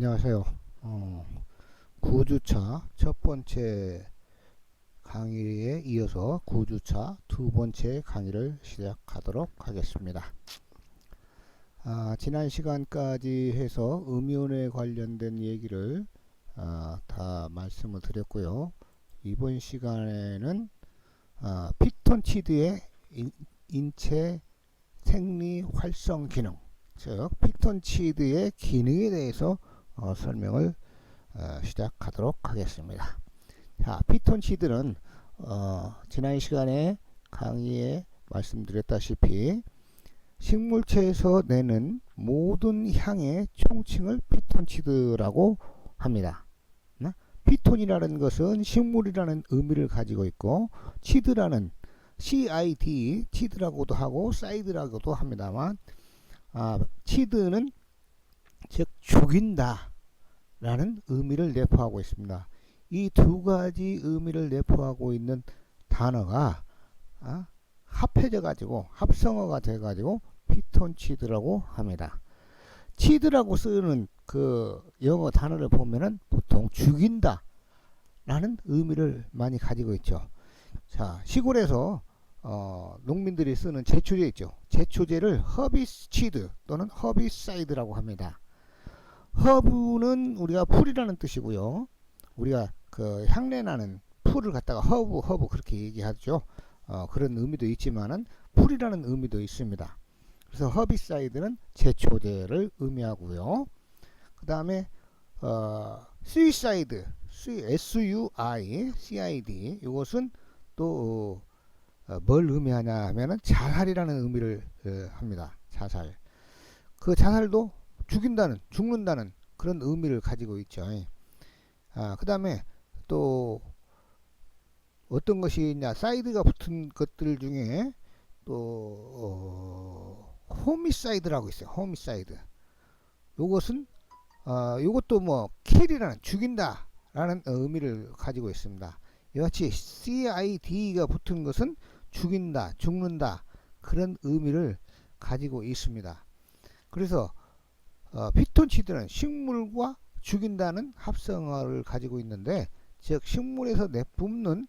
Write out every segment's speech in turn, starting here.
안녕하세요. 9주차 첫 번째 강의에 이어서 9주차 두 번째 강의를 시작하도록 하겠습니다. 지난 시간까지 해서 음이온에 관련된 얘기를 다 말씀을 드렸고요. 이번 시간에는 피톤치드의 인체 생리 활성 기능, 즉 피톤치드의 기능에 대해서 설명을 시작하도록 하겠습니다. 자, 피톤치드는 지난 시간에 강의에 말씀드렸다시피 식물체에서 내는 모든 향의 총칭을 피톤치드라고 합니다. 피톤이라는 것은 식물이라는 의미를 가지고 있고, 치드라는 CID, 치드라고도 하고 사이드라고도 합니다만, 치드는 즉 죽인다 라는 의미를 내포하고 있습니다. 이 두 가지 의미를 내포하고 있는 단어가 합해져 가지고 합성어가 돼 가지고 피톤치드라고 합니다. 치드라고 쓰는 그 영어 단어를 보면은 보통 죽인다 라는 의미를 많이 가지고 있죠. 자, 시골에서 농민들이 쓰는 제초제 있죠. 제초제를 허비치드 또는 허비사이드라고 합니다. 허브는 우리가 풀이라는 뜻이고요. 우리가 그 향내나는 풀을 갖다가 허브 그렇게 얘기하죠. 그런 의미도 있지만은 풀이라는 의미도 있습니다. 그래서 허비사이드는 제초제를 의미하고요. 그 다음에 수이사이드, SUI, 이것은 또 뭘 의미하냐 하면은 자살이라는 의미를 합니다. 자살. 그 자살도 죽는다는 그런 의미를 가지고 있죠. 그 다음에 또 어떤 것이 있냐, 사이드가 붙은 것들 중에 또 호미사이드라고 있어요. 호미사이드. 요것은 요것도 뭐 킬이라는 죽인다 라는 의미를 가지고 있습니다. 이같이 CID가 붙은 것은 죽는다 그런 의미를 가지고 있습니다. 그래서 피톤치드는 식물과 죽인다는 합성어를 가지고 있는데, 즉 식물에서 내뿜는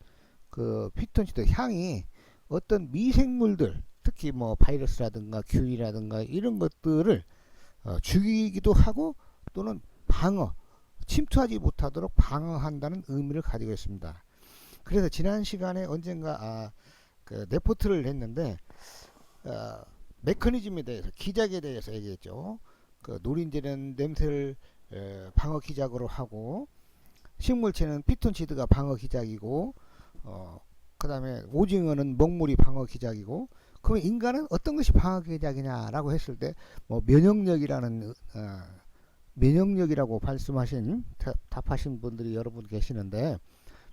그 피톤치드 향이 어떤 미생물들, 특히 뭐 바이러스라든가 균이라든가 이런 것들을 죽이기도 하고 또는 침투하지 못하도록 방어한다는 의미를 가지고 있습니다. 그래서 지난 시간에 언젠가 그 레포트를 했는데 메커니즘에 대해서, 기작에 대해서 얘기했죠. 그 노린재는 냄새를 방어 기작으로 하고, 식물체는 피톤치드가 방어 기작이고, 그 다음에 오징어는 먹물이 방어 기작이고, 그러면 인간은 어떤 것이 방어 기작이냐라고 했을 때 뭐 면역력이라고 답하신 분들이 여러분 계시는데,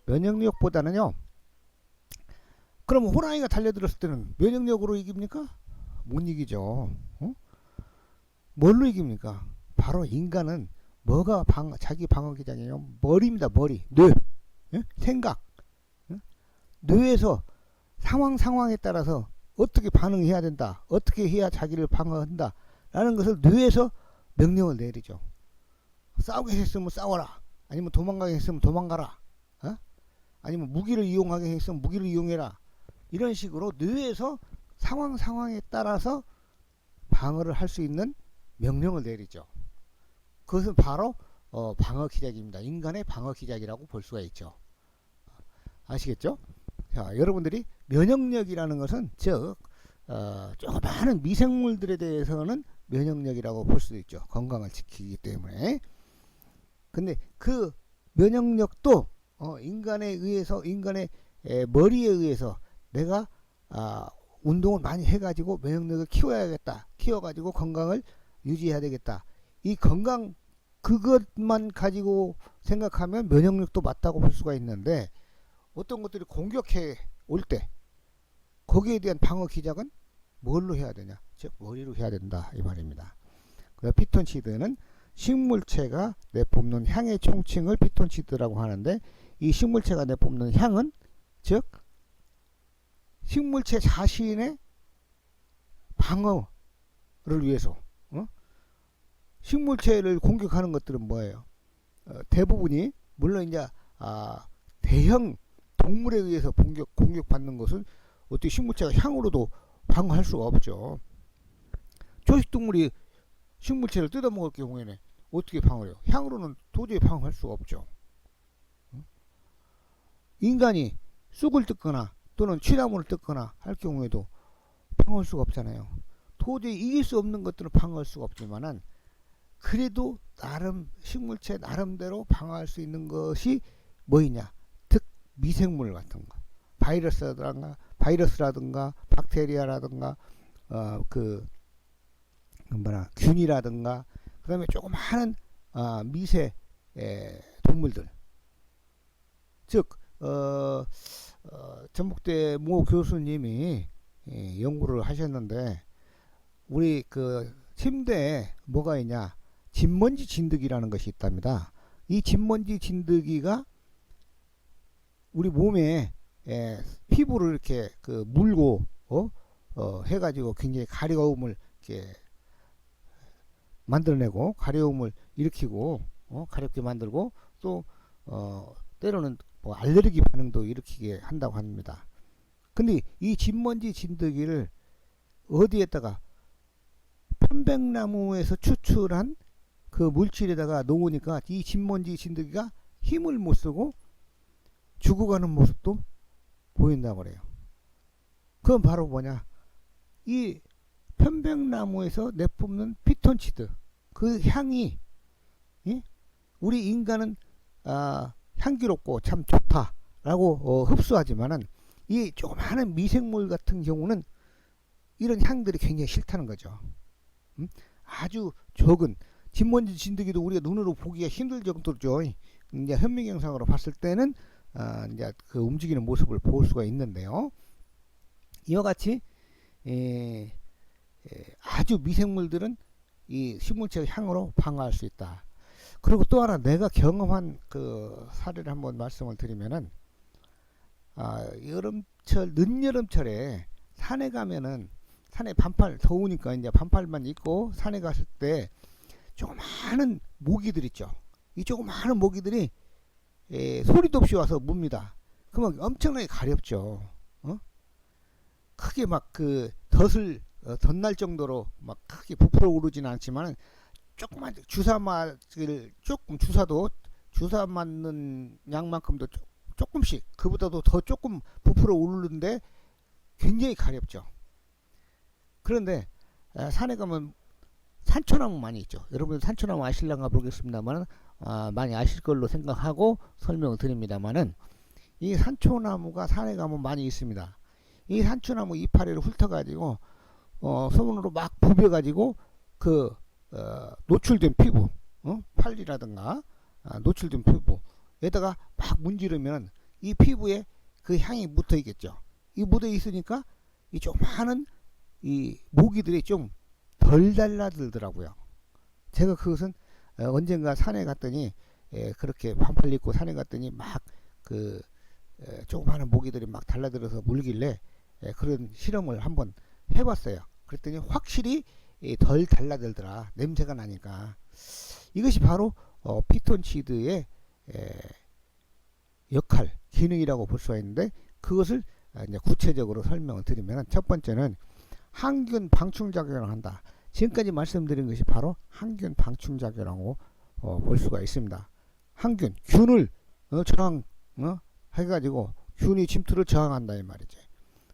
면역력보다는요, 그럼 호랑이가 달려들었을 때는 면역력으로 이깁니까? 못 이기죠. 뭘로 이깁니까? 바로 인간은 뭐가 자기 방어 기장이에요? 머리입니다. 머리, 뇌, 생각. 뇌에서 상황에 따라서 어떻게 반응해야 된다, 어떻게 해야 자기를 방어한다 라는 것을 뇌에서 명령을 내리죠. 싸우게 했으면 싸워라, 아니면 도망가게 했으면 도망가라, 아니면 무기를 이용하게 했으면 무기를 이용해라. 이런 식으로 뇌에서 상황에 따라서 방어를 할 수 있는 명령을 내리죠. 그것은 바로 방어 기작입니다. 인간의 방어 기작이라고 볼 수가 있죠. 아시겠죠? 자, 여러분들이 면역력이라는 것은 즉 조그마한 미생물들에 대해서는 면역력이라고 볼 수도 있죠. 건강을 지키기 때문에. 근데 그 면역력도 인간의 머리에 의해서 내가 운동을 많이 해가지고 면역력을 키워야겠다, 키워가지고 건강을 유지해야 되겠다, 이 건강 그것만 가지고 생각하면 면역력도 맞다고 볼 수가 있는데, 어떤 것들이 공격해 올 때 거기에 대한 방어 기작은 뭘로 해야 되냐, 즉 머리로 해야 된다 이 말입니다. 그래서 피톤치드는 식물체가 내뿜는 향의 총칭을 피톤치드라고 하는데, 이 식물체가 내뿜는 향은 즉 식물체 자신의 방어를 위해서 식물체를 공격하는 것들은 뭐예요? 대부분이 물론 이제 대형 동물에 의해서 공격받는 것은 어떻게 식물체가 향으로도 방어할 수가 없죠. 초식동물이 식물체를 뜯어먹을 경우에는 어떻게 방어해요? 향으로는 도저히 방어할 수가 없죠. 인간이 쑥을 뜯거나 또는 취나무를 뜯거나 할 경우에도 방어할 수가 없잖아요. 도저히 이길 수 없는 것들은 방어할 수가 없지만은 그래도 나름 식물체 나름대로 방어할 수 있는 것이 뭐이냐? 미생물 같은 거, 바이러스라든가 박테리아라든가 균이라든가 그다음에 조그마한 미세 동물들, 즉 전북대 모 교수님이 연구를 하셨는데 우리 그 침대에 뭐가 있냐? 진먼지 진드기라는 것이 있답니다. 이 진먼지 진드기가 우리 몸에 피부를 이렇게 물고 해가지고 굉장히 가려움을 이렇게 만들어내고 가려움을 일으키고 가렵게 만들고 또 때로는 뭐 알레르기 반응도 일으키게 한다고 합니다. 근데 이 진먼지 진드기를 어디에다가 편백나무에서 추출한 그 물질에다가 놓으니까 이 진먼지 진드기가 힘을 못 쓰고 죽어가는 모습도 보인다고 그래요. 그건 바로 뭐냐? 이 편백나무에서 내뿜는 피톤치드 그 향이 우리 인간은 향기롭고 참 좋다라고 흡수하지만은 이 조그마한 미생물 같은 경우는 이런 향들이 굉장히 싫다는 거죠. 아주 적은 진먼지 진드기도 우리가 눈으로 보기가 힘들 정도죠. 이제 현미경 영상으로 봤을 때는 이제 그 움직이는 모습을 볼 수가 있는데요. 이와 같이 아주 미생물들은 이 식물체의 향으로 방어할 수 있다. 그리고 또 하나 내가 경험한 그 사례를 한번 말씀을 드리면은 늦여름철에 산에 가면은 산에 반팔 더우니까 이제 반팔만 입고 산에 갔을 때 조그마한 모기들 있죠. 이 조그마한 모기들이 소리도 없이 와서 뭅니다. 그러면 엄청나게 가렵죠. 크게 막 그 덧날 정도로 막 크게 부풀어 오르지는 않지만 조그만 주사 맞는 양만큼도 조금씩 그보다도 더 조금 부풀어 오르는데 굉장히 가렵죠. 그런데 산에 가면 산초나무 많이 있죠. 여러분 산초나무 아실랑가 모르겠습니다만 많이 아실 걸로 생각하고 설명을 드립니다만은 이 산초나무가 산에 가면 많이 있습니다. 이 산초나무 이파리를 훑어가지고 소문으로 막 부벼가지고 노출된 피부, 팔리라든가 노출된 피부에다가 막 문지르면 이 피부에 그 향이 묻어 있겠죠. 이 묻어 있으니까 이 조그마한 이 모기들이 좀 덜 달라들더라고요. 제가 그것은 언젠가 산에 갔더니 그렇게 반팔 입고 산에 갔더니 막 조그마한 모기들이 막 달라들어서 물길래 그런 실험을 한번 해봤어요. 그랬더니 확실히 덜 달라들더라. 냄새가 나니까. 이것이 바로 피톤치드의 역할, 기능이라고 볼 수가 있는데 그것을 이제 구체적으로 설명을 드리면 첫 번째는 항균 방충작용을 한다. 지금까지 말씀드린 것이 바로 항균 방충작용이라고 볼 수가 있습니다. 항균, 균을 저항 해가지고 균이 침투를 저항한다 이 말이지.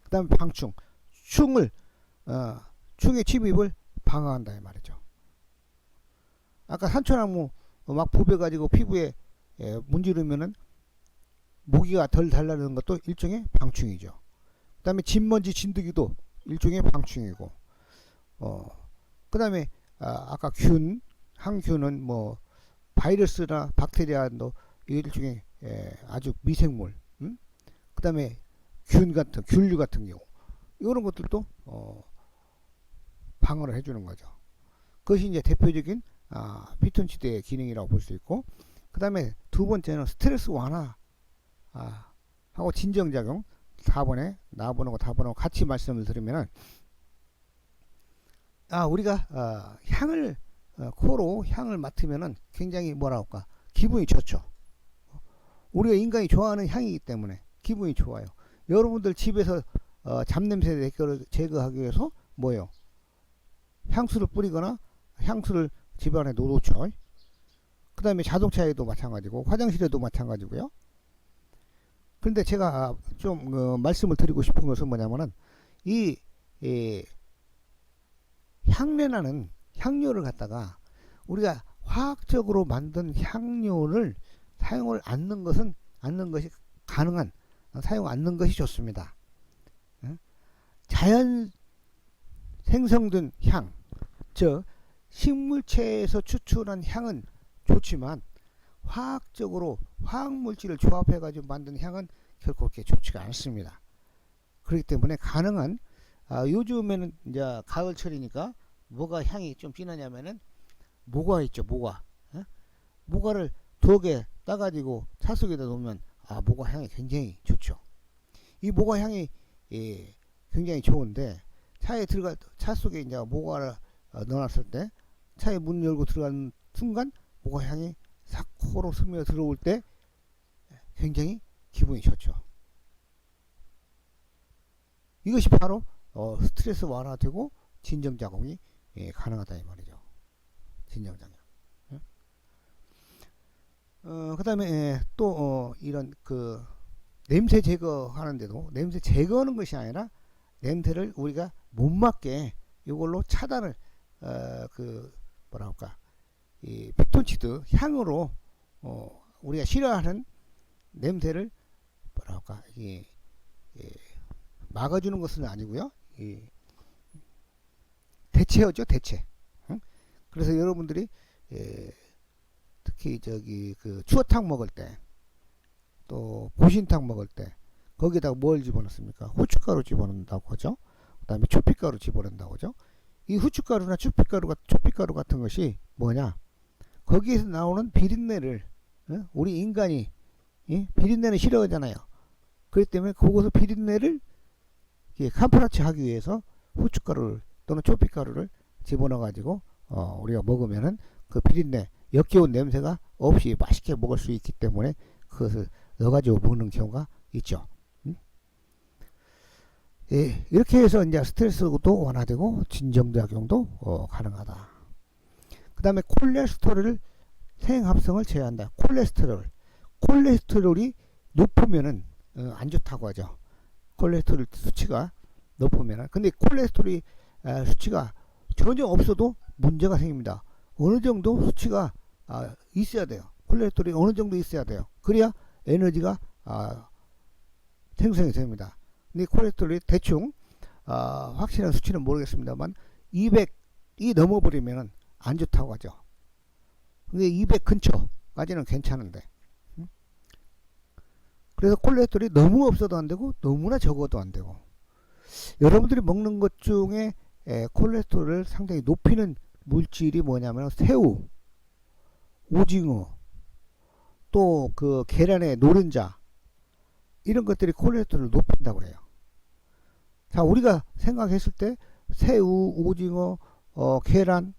그 다음에 방충, 충의 침입을 방어한다 이 말이죠. 아까 산초나무 막 부벼가지고 피부에 문지르면은 모기가 덜 달라드는 것도 일종의 방충이죠. 그 다음에 진먼지 진드기도 일종의 방충이고, 그 다음에 아까 항균은 뭐 바이러스나 박테리아도 일종의 아주 미생물, 그 다음에 균류 같은 경우 이런 것들도 방어를 해주는 거죠. 그것이 이제 대표적인 피톤치드의 기능이라고 볼 수 있고, 그 다음에 두 번째는 스트레스 완화 하고 진정작용 4번에 나번하고 다번하고 같이 말씀을 드리면은 우리가 향을 코로 향을 맡으면은 굉장히 뭐라 할까 기분이 좋죠. 우리가 인간이 좋아하는 향이기 때문에 기분이 좋아요. 여러분들 집에서 잡냄새 제거하기 위해서 뭐예요? 향수를 뿌리거나 향수를 집안에 놓죠. 그 다음에 자동차에도 마찬가지고 화장실에도 마찬가지고요. 그런데 제가 좀 말씀을 드리고 싶은 것은 뭐냐면은 이 향내나는 향료를 갖다가 우리가 화학적으로 만든 향료를 사용을 않는 것이 가능한 사용 않는 것이 좋습니다. 자연 생성된 향, 즉 식물체에서 추출한 향은 좋지만 화학적으로 화학물질을 조합해 가지고 만든 향은 결코 그렇게 좋지가 않습니다. 그렇기 때문에 가능한 요즘에는 이제 가을철이니까 뭐가 향이 좀 진하냐면은 모과 있죠. 모과를 2개 따가지고 차 속에다 놓으면 모과 향이 굉장히 좋죠. 이 모과 향이 굉장히 좋은데 차 속에 이제 모과를 넣어놨을 때 차에 문 열고 들어가는 순간 모과 향이 싹 코로 스며 들어올 때 굉장히 기분이 좋죠. 이것이 바로 스트레스 완화되고 진정작용이 가능하다 이 말이죠. 진정작용. 그 다음에 또 이런 냄새 제거하는데도 냄새 제거하는 것이 아니라 냄새를 우리가 못 맡게 이걸로 차단을 뭐라 할까 이 피톤치드 향으로 우리가 싫어하는 냄새를 뭐라 할까 막아주는 것은 아니고요. 대체하죠, 대체. 응? 그래서 여러분들이 특히 추어탕 먹을 때, 또 보신탕 먹을 때 거기다가 뭘 집어넣습니까? 후춧가루 집어넣는다고 하죠. 그다음에 초피가루 집어넣는다고 하죠. 이 후춧가루나 초피가루 같은 것이 뭐냐? 거기에서 나오는 비린내를 우리 인간이 비린내는 싫어하잖아요. 그렇기 때문에 그것을 비린내를 캄프라치 하기 위해서 후춧가루를 또는 초피가루를 집어넣어 가지고 우리가 먹으면은 그 비린내 역겨운 냄새가 없이 맛있게 먹을 수 있기 때문에 그것을 넣어가지고 먹는 경우가 있죠. 이렇게 해서 이제 스트레스도 완화되고 진정작용도 가능하다. 그 다음에 콜레스테롤 생합성을 제어한다. 콜레스테롤이 높으면은 안 좋다고 하죠. 콜레스테롤 수치가 높으면은. 근데 콜레스테롤이 수치가 전혀 없어도 문제가 생깁니다. 어느 정도 수치가 있어야 돼요. 콜레스테롤이 어느 정도 있어야 돼요. 그래야 에너지가 생성이 됩니다. 근데 콜레스테롤이 대충 확실한 수치는 모르겠습니다만 200이 넘어버리면 안 좋다고 하죠. 근데 200 근처까지는 괜찮은데 그래서 콜레스테롤이 너무 없어도 안 되고 너무나 적어도 안 되고 여러분들이 먹는 것 중에 콜레스테롤을 상당히 높이는 물질이 뭐냐면 새우, 오징어, 또 계란의 노른자 이런 것들이 콜레스테롤을 높인다고 그래요. 자, 우리가 생각했을 때 새우, 오징어, 계란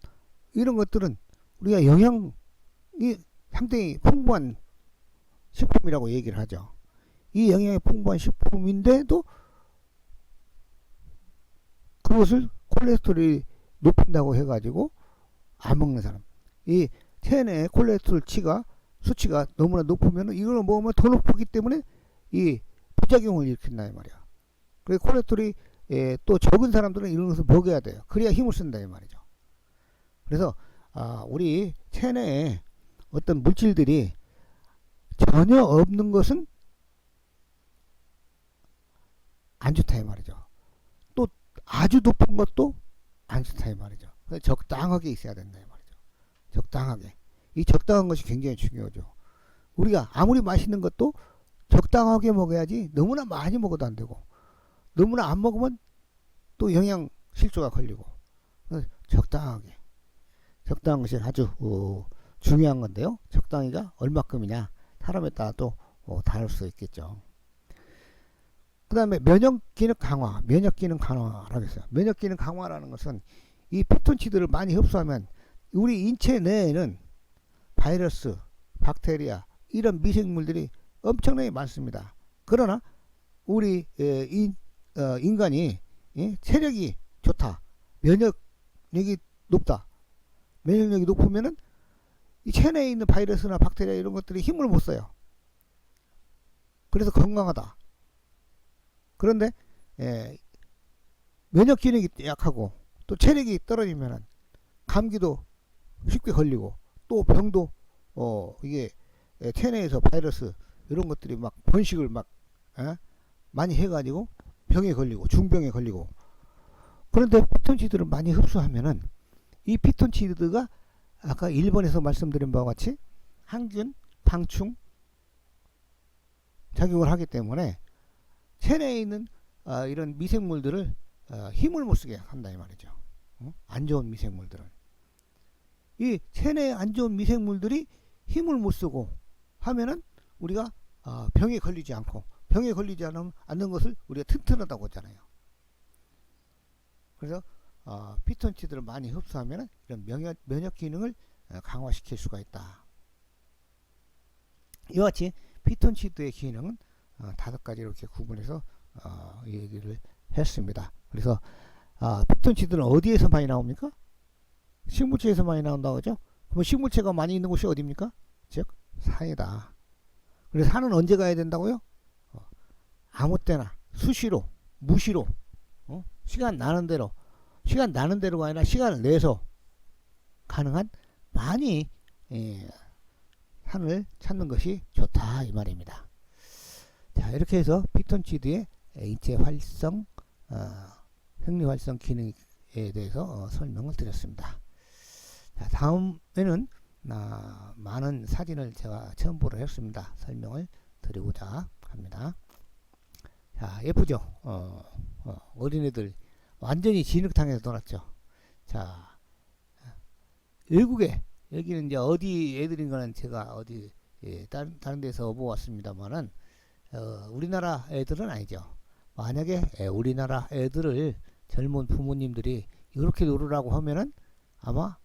이런 것들은 우리가 영양이 상당히 풍부한 식품이라고 얘기를 하죠. 이 영양이 풍부한 식품인데도 그것을 콜레스테롤이 높인다고 해가지고 안 먹는 사람, 이 체내 콜레스테롤 수치가 너무나 높으면 이걸 먹으면 더 높기 때문에 이 부작용을 일으킨다 이 말이야. 그래서 콜레스테롤이 또 적은 사람들은 이런 것을 먹여야 돼요. 그래야 힘을 쓴다 이 말이죠. 그래서 우리 체내에 어떤 물질들이 전혀 없는 것은 안 좋다 이 말이죠. 또 아주 높은 것도 안 좋다 이 말이죠. 적당하게 있어야 된다 이 말이죠. 적당하게. 이 적당한 것이 굉장히 중요하죠. 우리가 아무리 맛있는 것도 적당하게 먹어야지 너무나 많이 먹어도 안 되고 너무나 안 먹으면 또 영양 실조가 걸리고 적당하게. 적당한 것이 아주 중요한 건데요. 적당히가 얼마큼이냐 사람에 따라 또 다를 수 있겠죠. 그 다음에 면역기능 강화라고 했어요. 면역기능 강화라는 것은 이 피톤치드를 많이 흡수하면 우리 인체 내에는 바이러스, 박테리아 이런 미생물들이 엄청나게 많습니다. 그러나 우리 인간이 체력이 좋다, 면역력이 높다. 면역력이 높으면은 이 체내에 있는 바이러스나 박테리아 이런 것들이 힘을 못 써요. 그래서 건강하다. 그런데 면역 기능이 약하고 또 체력이 떨어지면은 감기도 쉽게 걸리고 또 병도 이게 체내에서 바이러스 이런 것들이 막 번식을 막 많이 해가지고 병에 걸리고 중병에 걸리고. 그런데 피톤치드를 많이 흡수하면은 이 피톤치드가 아까 1번에서 말씀드린 바와 같이 항균, 방충 작용을 하기 때문에 체내에 있는 이런 미생물들을 힘을 못 쓰게 한다 이 말이죠. 안 좋은 미생물들은. 이 체내에 안 좋은 미생물들이 힘을 못 쓰고 하면은 우리가 병에 걸리지 않고, 병에 걸리지 않는 것을 우리가 튼튼하다고 하잖아요. 그래서 피톤치드를 많이 흡수하면 이런 면역 기능을 강화시킬 수가 있다. 이와 같이 피톤치드의 기능은 5가지로 이렇게 구분해서 얘기를 했습니다. 그래서 피톤치드는 어디에서 많이 나옵니까? 식물체에서 많이 나온다고 하죠. 그럼 식물체가 많이 있는 곳이 어디입니까? 즉 산이다. 그래서 산은 언제 가야 된다고요? 아무 때나 수시로, 무시로, 시간 나는 대로가 아니라 시간을 내서 가능한 많이 산을 찾는 것이 좋다 이 말입니다. 자, 이렇게 해서 피톤치드의 인체 활성, 생리 활성 기능에 대해서 설명을 드렸습니다. 자, 다음에는 많은 사진을 제가 첨부를 했습니다. 설명을 드리고자 합니다. 자, 예쁘죠? 어린애들 완전히 진흙탕에서 놀았죠. 자, 외국에, 여기는 이제 어디 애들인 거는 제가 어디 다른 데서 보았습니다만은 우리나라 애들은 아니죠. 만약에 우리나라 애들을 젊은 부모님들이 이렇게 놀으라고 하면은 아마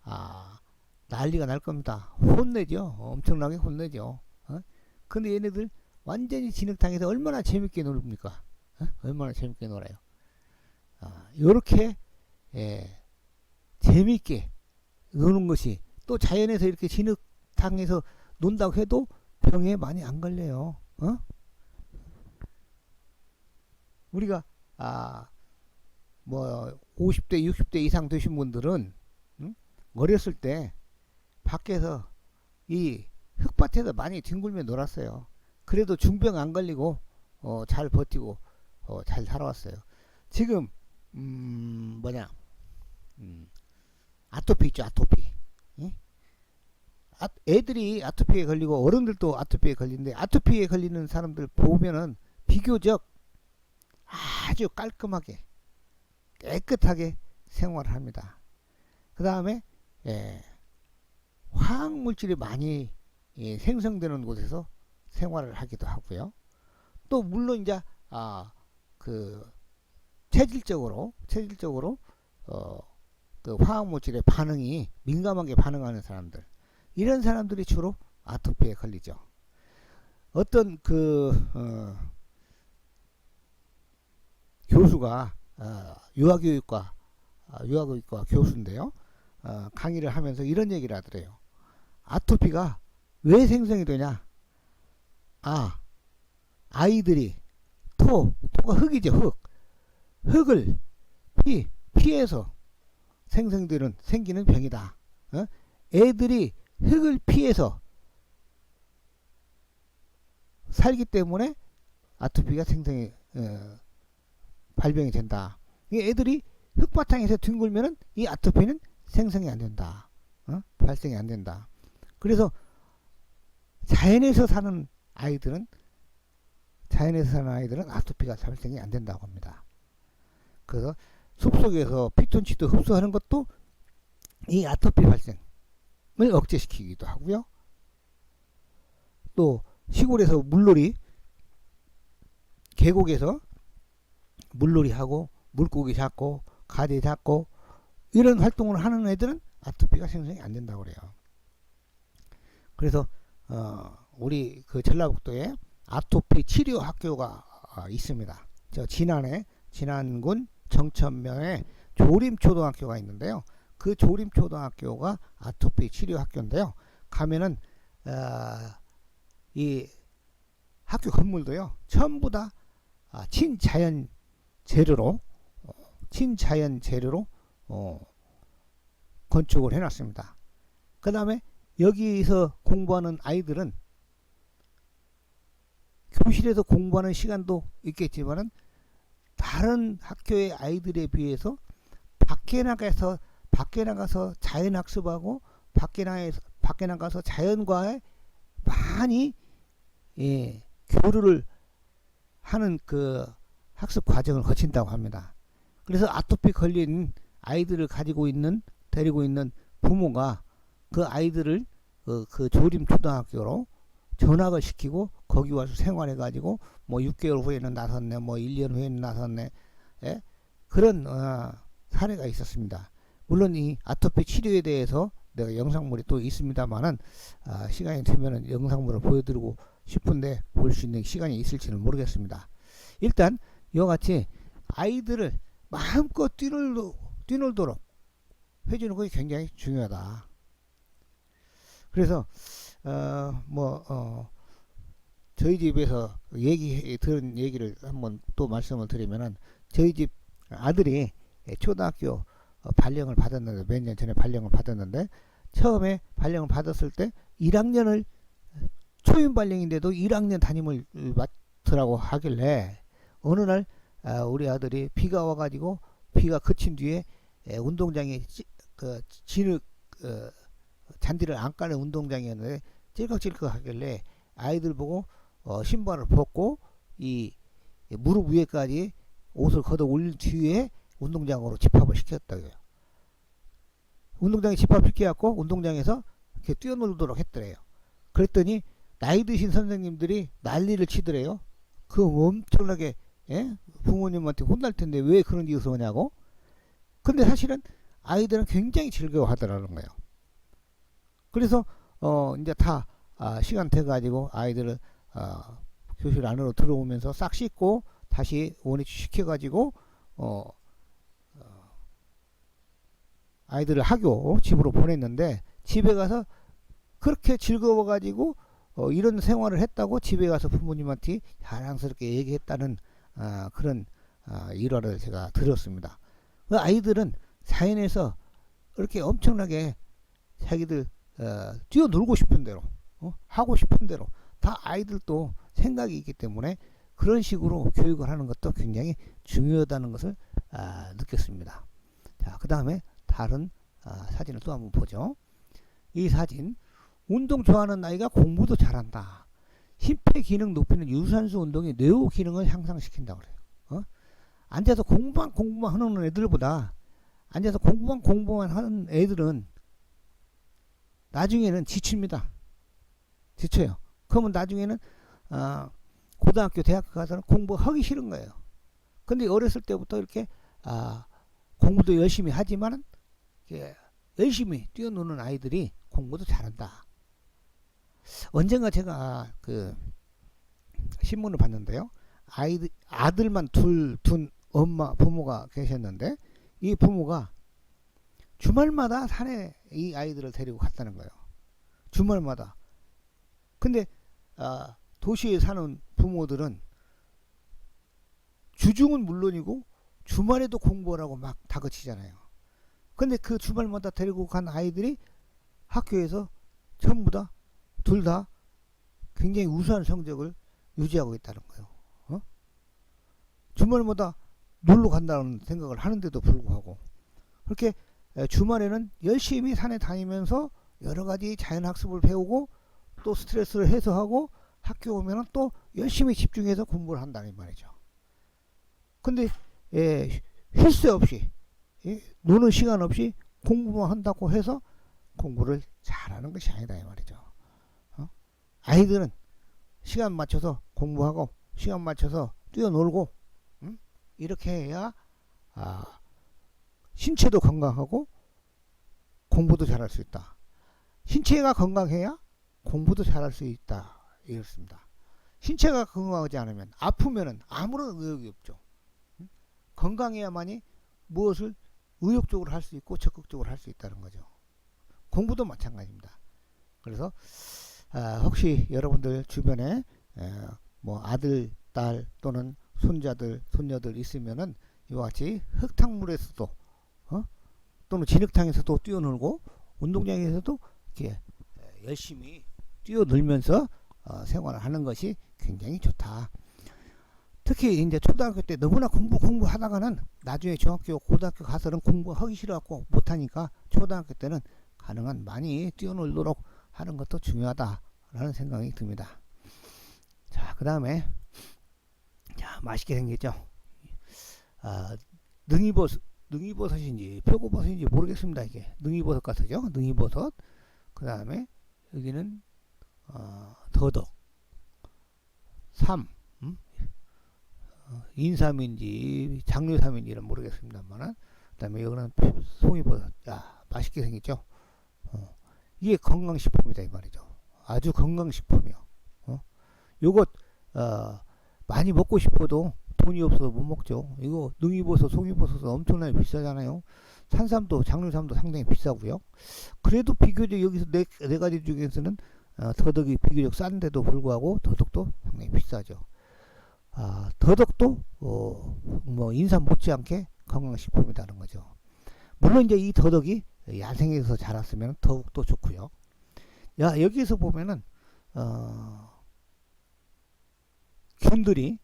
난리가 날 겁니다. 혼내죠. 엄청나게 혼내죠. 근데 얘네들 완전히 진흙탕에서 얼마나 재밌게 놀습니까? 얼마나 재밌게 놀아요. 요렇게 재밌게 노는 것이, 또 자연에서 이렇게 진흙탕에서 논다고 해도 병에 많이 안 걸려요. 우리가 뭐 50대 60대 이상 되신 분들은 어렸을 때 밖에서 이 흙밭에서 많이 뒹굴며 놀았어요. 그래도 중병 안 걸리고 잘 버티고 잘 살아왔어요. 지금 아토피 있죠. 아토피. 애들이 아토피에 걸리고 어른들도 아토피에 걸리는데, 아토피에 걸리는 사람들 보면은 비교적 아주 깔끔하게 깨끗하게 생활을 합니다. 그 다음에 화학물질이 많이 생성되는 곳에서 생활을 하기도 하고요. 또 물론 이제 그 체질적으로 그 화학물질의 반응이 민감하게 반응하는 사람들, 이런 사람들이 주로 아토피에 걸리죠. 어떤 교수가 유아교육과 교수인데요. 강의를 하면서 이런 얘기를 하더래요. 아토피가 왜 생성이 되냐? 아이들이 토가 흙이죠. 흙을 피해서 생기는 병이다. 애들이 흙을 피해서 살기 때문에 아토피가 발병이 된다. 애들이 흙바탕에서 뒹굴면은 이 아토피는 생성이 안 된다. 발생이 안 된다. 그래서 자연에서 사는 아이들은 아토피가 발생이 안 된다고 합니다. 그래서 숲속에서 피톤치드 흡수하는 것도 이 아토피 발생을 억제시키기도 하고요. 또 시골에서 계곡에서 물놀이 하고 물고기 잡고 가재 잡고 이런 활동을 하는 애들은 아토피가 생성이 안 된다고 그래요. 그래서 우리 그 전라북도에 아토피 치료 학교가 있습니다. 저 진안군 정천면에 조림초등학교가 있는데요. 그 조림초등학교가 아토피 치료 학교인데요. 가면은 이 학교 건물도요 전부 다 친자연 재료로 건축을 해놨습니다. 그 다음에 여기서 공부하는 아이들은 교실에서 공부하는 시간도 있겠지만은 다른 학교의 아이들에 비해서 밖에 나가서 자연 학습하고 밖에 나가서 자연과의 많이 교류를 하는 그 학습 과정을 거친다고 합니다. 그래서 아토피 걸린 아이들을 데리고 있는 부모가 그 아이들을 그 조림 초등학교로 전학을 시키고 거기 와서 생활해 가지고 뭐 6개월 후에는 나섰네, 뭐 1년 후에는 나섰네, 예? 그런 사례가 있었습니다. 물론 이 아토피 치료에 대해서 내가 영상물이 또 있습니다만은 시간이 되면은 영상물을 보여드리고 싶은데 볼 수 있는 시간이 있을지는 모르겠습니다. 일단 이와 같이 아이들을 마음껏 뛰놀도록 해주는 것이 굉장히 중요하다. 그래서 저희 집에서 들은 얘기를 한번 또 말씀을 드리면은 저희 집 아들이 초등학교 발령을 받았는데 몇 년 전에 발령을 받았는데 처음에 발령을 받았을 때 1학년을 초임 발령인데도 1학년 담임을 맡으라고 하길래 어느 날 우리 아들이 비가 와가지고 비가 그친 뒤에 운동장에 잔디를 안 까는 운동장이었는데 찔꺽찔꺽 하길래 아이들 보고 신발을 벗고 이 무릎 위에까지 옷을 걷어 올린 뒤에 운동장으로 집합을 시켰다고요. 운동장에 집합시켜갖고 운동장에서 이렇게 뛰어놀도록 했더래요. 그랬더니 나이 드신 선생님들이 난리를 치더래요. 그 엄청나게 부모님한테 혼날 텐데 왜 그런 짓을 하냐고. 근데 사실은 아이들은 굉장히 즐거워하더라는 거예요. 그래서 이제 다 시간 돼가지고 아이들을 교실 안으로 들어오면서 싹 씻고 다시 원위치 시켜가지고 아이들을 집으로 보냈는데 집에 가서 그렇게 즐거워가지고 이런 생활을 했다고 집에 가서 부모님한테 자랑스럽게 얘기했다는 그런 일화를 제가 들었습니다. 그 아이들은 자연에서 이렇게 엄청나게 자기들 뛰어놀고 싶은 대로 하고 싶은 대로 다 아이들도 생각이 있기 때문에 그런 식으로 교육을 하는 것도 굉장히 중요하다는 것을 느꼈습니다. 자, 그 다음에 다른 사진을 또 한번 보죠. 이 사진, 운동 좋아하는 아이가 공부도 잘한다. 심폐 기능 높이는 유산소 운동이 뇌우 기능을 향상시킨다고 그래요. 앉아서 공부만 하는 애들보다 앉아서 공부만 하는 애들은 나중에는 지칩니다. 지쳐요. 그러면 나중에는 고등학교, 대학교 가서는 공부하기 싫은 거예요. 근데 어렸을 때부터 이렇게 공부도 열심히 하지만은 열심히 뛰어노는 아이들이 공부도 잘한다. 언젠가 제가 그 신문을 봤는데요. 아들만 둔 부모가 계셨는데 이 부모가 주말마다 산에 이 아이들을 데리고 갔다는 거예요. 주말마다. 근데 도시에 사는 부모들은 주중은 물론이고 주말에도 공부하라고 막 다그치잖아요. 근데 그 주말마다 데리고 간 아이들이 학교에서 전부 다 둘 다 굉장히 우수한 성적을 유지하고 있다는 거예요. 주말마다 놀러 간다는 생각을 하는데도 불구하고 그렇게 주말에는 열심히 산에 다니면서 여러 가지 자연학습을 배우고 또 스트레스를 해소하고 학교 오면은 또 열심히 집중해서 공부를 한다는 말이죠. 근데 쉴 새 없이 노는 시간 없이 공부만 한다고 해서 공부를 잘하는 것이 아니다 이 말이죠. 아이들은 시간 맞춰서 공부하고 시간 맞춰서 뛰어놀고 이렇게 해야 신체도 건강하고 공부도 잘할 수 있다. 신체가 건강해야 공부도 잘할 수 있다. 이렇습니다. 신체가 건강하지 않으면 아프면은 아무런 의욕이 없죠. 건강해야만이 무엇을 의욕적으로 할 수 있고 적극적으로 할 수 있다는 거죠. 공부도 마찬가지입니다. 그래서 혹시 여러분들 주변에 뭐 아들, 딸 또는 손자들, 손녀들 있으면은 이와 같이 흙탕물에서도 또는 진흙탕에서도 뛰어놀고 운동장에서도 이렇게 열심히 뛰어놀면서 생활을 하는 것이 굉장히 좋다. 특히 이제 초등학교 때 너무나 공부하다가는 나중에 중학교, 고등학교 가서는 공부하기 싫어갖고 못하니까 초등학교 때는 가능한 많이 뛰어놀도록 하는 것도 중요하다라는 생각이 듭니다. 자, 그 다음에 자, 맛있게 생겼죠. 능이버섯인지 표고버섯인지 모르겠습니다. 이게 능이버섯 같으죠. 능이버섯. 그 다음에 여기는 더덕, 삼, 인삼인지 장류삼인지는 모르겠습니다만, 그 다음에 여기는 송이버섯. 야, 맛있게 생겼죠. 이게 건강식품이다 이 말이죠. 아주 건강식품이요. 요것 많이 먹고 싶어도 돈이 없어서 못 먹죠. 이거 능이버섯, 송이버섯은 엄청나게 비싸잖아요. 산삼도 장류삼도 상당히 비싸고요. 그래도 비교적 여기서 네 가지 중에서는 더덕이 비교적 싼데도 불구하고 더덕도 상당히 비싸죠. 더덕도 뭐 인삼 못지않게 건강식품이라는 거죠. 물론 이제 이 더덕이 야생에서 자랐으면 더욱더 좋고요. 야, 여기에서 보면은 균들이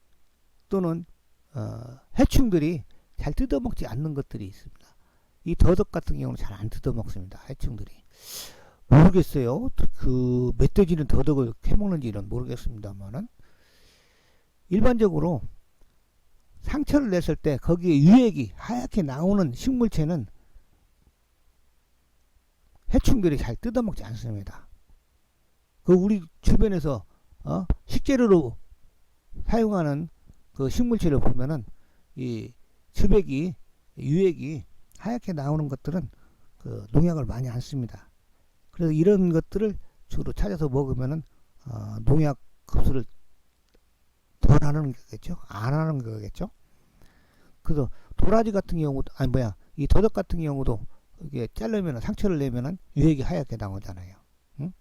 또는 해충들이 잘 뜯어먹지 않는 것들이 있습니다. 이 더덕 같은 경우는 잘 안 뜯어먹습니다. 해충들이. 모르겠어요. 그 멧돼지는 더덕을 캐먹는지는 모르겠습니다만은 일반적으로 상처를 냈을 때 거기에 유액이 하얗게 나오는 식물체는 해충들이 잘 뜯어먹지 않습니다. 그 우리 주변에서 식재료로 사용하는 그 식물체를 보면은 이 즙액이 유액이 하얗게 나오는 것들은 그 농약을 많이 안 씁니다. 그래서 이런 것들을 주로 찾아서 먹으면은 농약 흡수를 덜 하는 거겠죠. 안 하는 거겠죠. 그래서 도라지 같은 경우도 이 더덕 같은 경우도 이게 자르면 상처를 내면은 유액이 하얗게 나오잖아요. 응?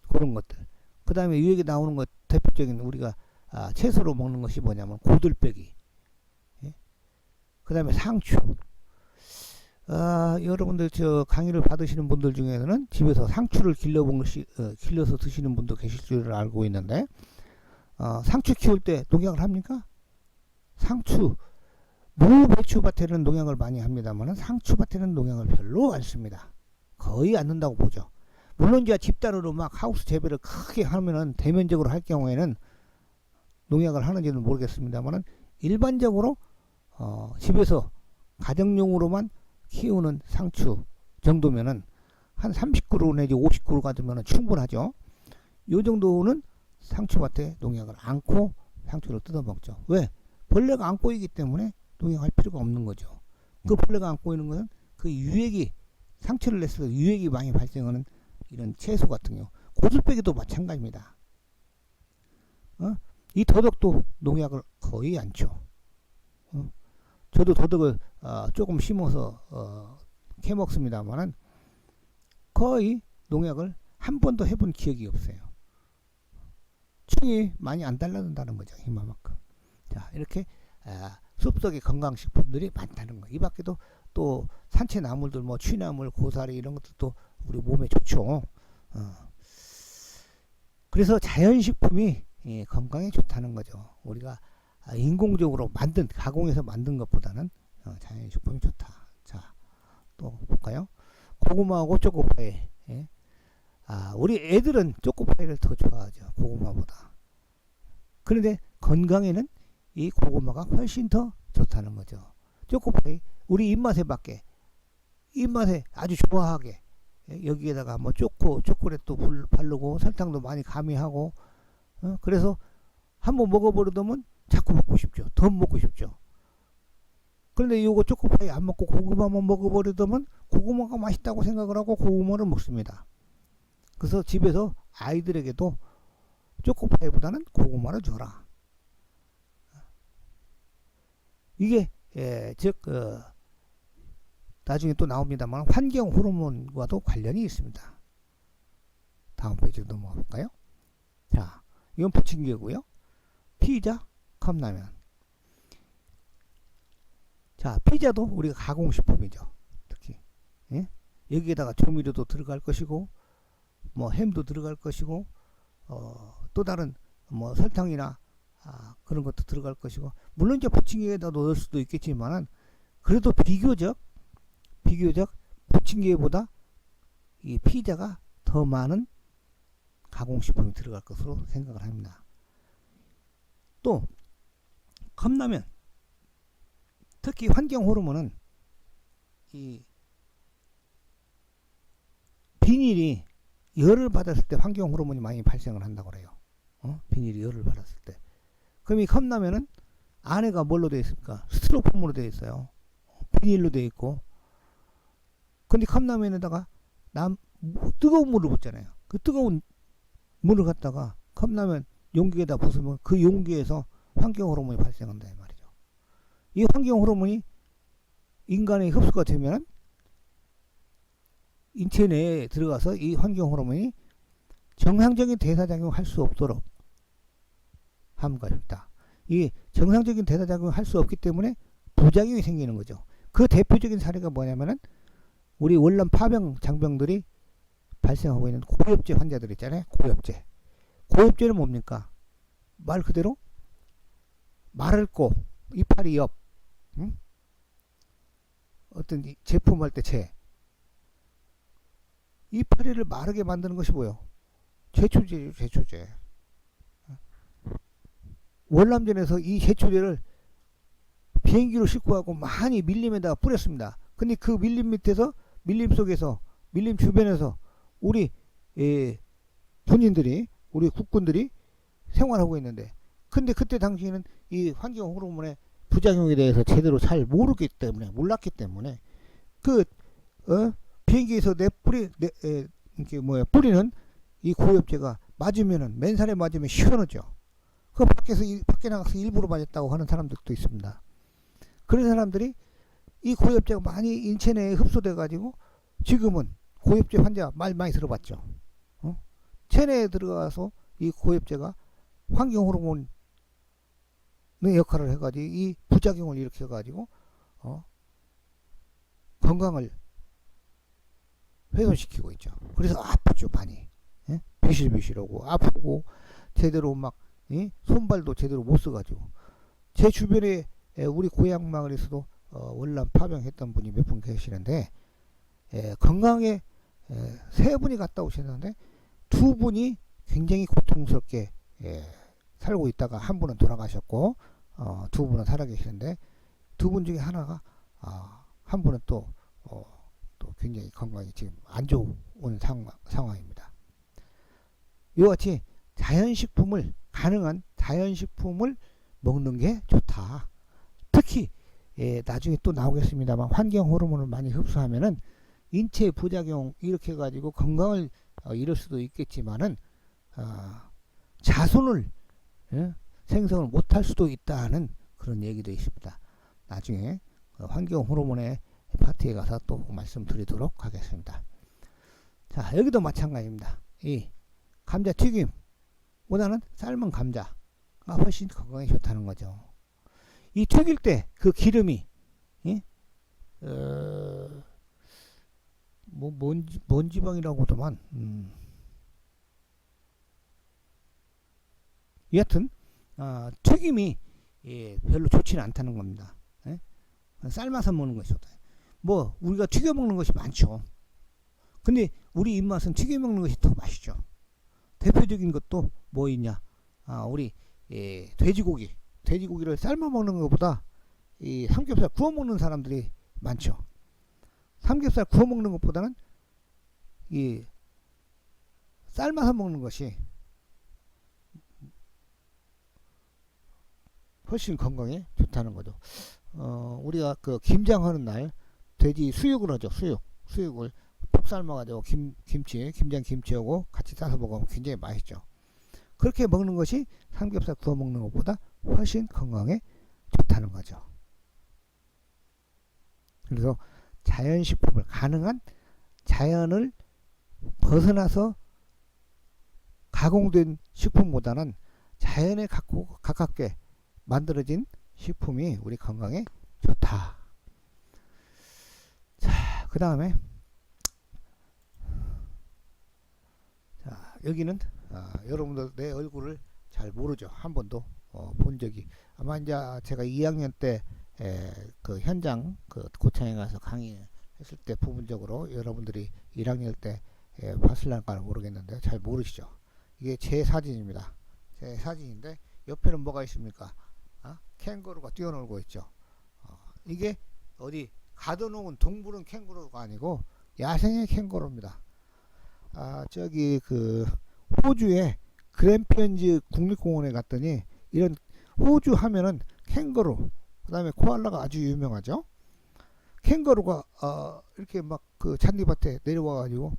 그런 것들. 그 다음에 유액이 나오는 것 대표적인 우리가 채소로 먹는 것이 뭐냐면 고들빼기. 예? 그 다음에 상추. 여러분들 저 강의를 받으시는 분들 중에는 집에서 상추를 길러서 드시는 분도 계실 줄 알고 있는데 상추 키울 때 농약을 합니까? 상추 무 배추밭에는 농약을 많이 합니다만 상추밭에는 농약을 별로 안 씁니다. 거의 안 넣는다고 보죠. 물론 이제 집단으로 막 하우스 재배를 크게 하면은 대면적으로 할 경우에는 농약을 하는지는 모르겠습니다만 일반적으로 집에서 가정용으로만 키우는 상추 정도면은 한 30그루 내지 50그루 가지면 충분하죠. 요 정도는 상추밭에 농약을 안고 상추를 뜯어먹죠. 왜? 벌레가 안 꼬이기 때문에 농약할 필요가 없는 거죠. 그 벌레가 안 꼬이는 것은 그 유액이 상처를 냈을 때 유액이 많이 발생하는 이런 채소 같은 경우 고들빼기도 마찬가지입니다. 이 더덕도 농약을 거의 안 쳐. 저도 더덕을 조금 심어서 캐먹습니다만은 거의 농약을 한 번도 해본 기억이 없어요. 충이 많이 안 달라든다는 거죠. 이만큼. 자, 이렇게 숲속의 건강식품들이 많다는 거. 이 밖에도 또 산채나물들, 뭐 취나물, 고사리 이런 것들도 우리 몸에 좋죠. 그래서 자연식품이 건강에 좋다는 거죠. 우리가 인공적으로 가공해서 만든 것보다는 자연식품이 좋다. 자, 또 볼까요? 고구마하고 초코파이. 예? 우리 애들은 초코파이를 더 좋아하죠. 고구마보다. 그런데 건강에는 이 고구마가 훨씬 더 좋다는 거죠. 초코파이 우리 입맛에 맞게 입맛에 아주 좋아하게 여기에다가 뭐 초콜릿도 바르고 설탕도 많이 가미하고 그래서 한번 먹어버리면 자꾸 먹고 싶죠. 더 먹고 싶죠. 그런데 이거 초코파이 안 먹고 고구마만 먹어버리더면 고구마가 맛있다고 생각을 하고 고구마를 먹습니다. 그래서 집에서 아이들에게도 초코파이보다는 고구마를 줘라. 이게 즉 나중에 또 나옵니다만 환경 호르몬과도 관련이 있습니다. 다음 페이지로 넘어가 볼까요? 자, 이건 부침개고요. 피자, 컵라면. 자, 피자도 우리가 가공식품이죠. 특히 여기에다가 조미료도 들어갈 것이고 뭐 햄도 들어갈 것이고 또 다른 뭐 설탕이나 그런 것도 들어갈 것이고, 물론 이제 부침개에다 넣을 수도 있겠지만은 그래도 비교적 부침개보다 이 피자가 더 많은 가공식품이 들어갈 것으로 생각을 합니다. 또 컵라면, 특히 환경 호르몬은 이 비닐이 열을 받았을 때 환경 호르몬이 많이 발생을 한다고 그래요. 비닐이 열을 받았을 때. 그럼 이 컵라면은 안에가 뭘로 되어 있습니까? 스티로폼으로 되어 있어요. 비닐로 되어 있고. 근데 컵라면에다가 뜨거운 물을 붓잖아요. 그 뜨거운 물을 갖다가 컵라면 용기에다 부으면 그 용기에서 환경 호르몬이 발생한다 이 말이죠. 이 환경 호르몬이 인간에 흡수가 되면 인체 내에 들어가서 이 환경 호르몬이 정상적인 대사작용을 할 수 없도록 하는 것입니다. 이 정상적인 대사작용을 할 수 없기 때문에 부작용이 생기는 거죠. 그 대표적인 사례가 뭐냐면은 우리 월남 파병 장병들이 발생하고 있는 고엽제 환자들 있잖아요. 고엽제. 고엽제는 뭡니까? 말 그대로 마르고 이파리 옆, 어떤 제품할 때 이파리를 마르게 만드는 것이 뭐예요? 제초제죠, 제초제. 월남전에서 이 제초제를 비행기로 싣고 가고 많이 밀림에다가 뿌렸습니다. 근데 그 밀림 밑에서, 밀림 속에서, 밀림 주변에서 우리 군인들이, 우리 국군들이 생활하고 있는데, 근데 그때 당시에는 이 환경 호르몬의 부작용에 대해서 제대로 잘 몰랐기 때문에 비행기에서 뿌리는 이 고엽제가 맞으면은, 맨살에 맞으면 시원하죠. 그 밖에 나가서 일부러 맞았다고 하는 사람들도 있습니다. 그런 사람들이 이 고엽제가 많이 인체 내에 흡수돼 가지고 지금은 고엽제 환자 말 많이 들어봤죠. 체내에 들어가서 이 고엽제가 환경 호르몬의 역할을 해가지고 이 부작용을 일으켜가지고 건강을 훼손시키고 있죠. 그래서 아프죠, 많이. 비실비실하고 아프고 제대로 막 손발도 제대로 못 써가지고. 제 주변에 우리 고향 마을에서도 월남 파병했던 분이 몇 분 계시는데 건강에 3분이 갔다 오셨는데 2분이 굉장히 고통스럽게 살고 있다가 한 분은 돌아가셨고 2분은 살아계시는데 2분 중에 하나가 한 분은 또 굉장히 건강이 지금 안 좋은 상황입니다. 이와 같이 가능한 자연식품을 먹는 게 좋다. 특히 나중에 또 나오겠습니다만 환경 호르몬을 많이 흡수하면은 인체 부작용 이렇게 가지고 건강을 잃을 수도 있겠지만은 자손을 생성을 못할 수도 있다는 그런 얘기도 있습니다. 나중에 환경 호르몬의 파트에 가서 또 말씀드리도록 하겠습니다. 자, 여기도 마찬가지입니다. 이 감자 튀김보다는 삶은 감자가 훨씬 건강에 좋다는 거죠. 이 튀길 때 그 기름이 뭔 지방이라고도만 여하튼 튀김이 별로 좋지는 않다는 겁니다. 삶아서 먹는 것이 좋다. 뭐 우리가 튀겨 먹는 것이 많죠. 근데 우리 입맛은 튀겨 먹는 것이 더 맛있죠. 대표적인 것도 뭐 있냐? 우리 돼지고기를 삶아 먹는 것보다 이 삼겹살 구워 먹는 사람들이 많죠. 삼겹살 구워 먹는 것보다는 이 삶아서 먹는 것이 훨씬 건강에 좋다는 거죠. 우리가 그 김장하는 날 돼지 수육을 하죠. 수육을 푹 삶아가지고 김장 김치하고 같이 싸서 먹으면 굉장히 맛있죠. 그렇게 먹는 것이 삼겹살 구워 먹는 것보다 훨씬 건강에 좋다는 거죠. 그래서 자연식품을 가능한 자연을 벗어나서 가공된 식품보다는 자연에 가깝게 만들어진 식품이 우리 건강에 좋다. 자, 그 다음에 여기는 여러분들 내 얼굴을 잘 모르죠. 한 번도 본 적이 아마 이제 제가 2학년 때 그 현장 그 고창에 가서 강의했을 때 부분적으로 여러분들이 1학년 때 봤을랑가는 모르겠는데 잘 모르시죠. 이게 제 사진입니다. 제 사진인데 옆에는 뭐가 있습니까? 캥거루가 뛰어놀고 있죠. 이게 어디 가둬놓은 동물은 캥거루가 아니고 야생의 캥거루입니다. 저기 그 호주의 그랜피언즈 국립공원에 갔더니 이런 호주 하면은 캥거루, 그 다음에 코알라가 아주 유명하죠. 캥거루가 이렇게 막 그 잔디밭에 내려와가지고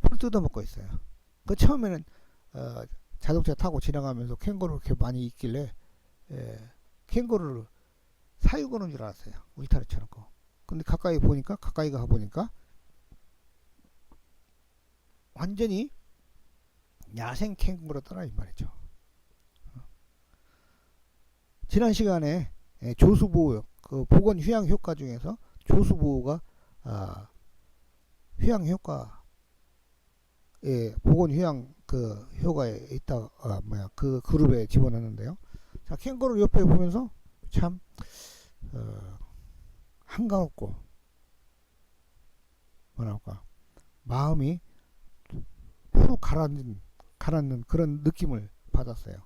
풀 뜯어먹고 있어요. 그 처음에는 자동차 타고 지나가면서 캥거루 이렇게 많이 있길래 캥거루를 사육하는 줄 알았어요. 울타리처럼 거. 근데 가까이 가보니까 완전히 야생 캥거루더라 이 말이죠. 지난 시간에 조수보호 그 보건 휴양 효과 중에서 조수보호가 휴양 효과 보건 휴양 그 효과에 있다 그 그룹에 집어넣는데요. 자, 캥거루 옆에 보면서 참 한가롭고 뭐랄까 마음이 푹 가라앉는 그런 느낌을 받았어요.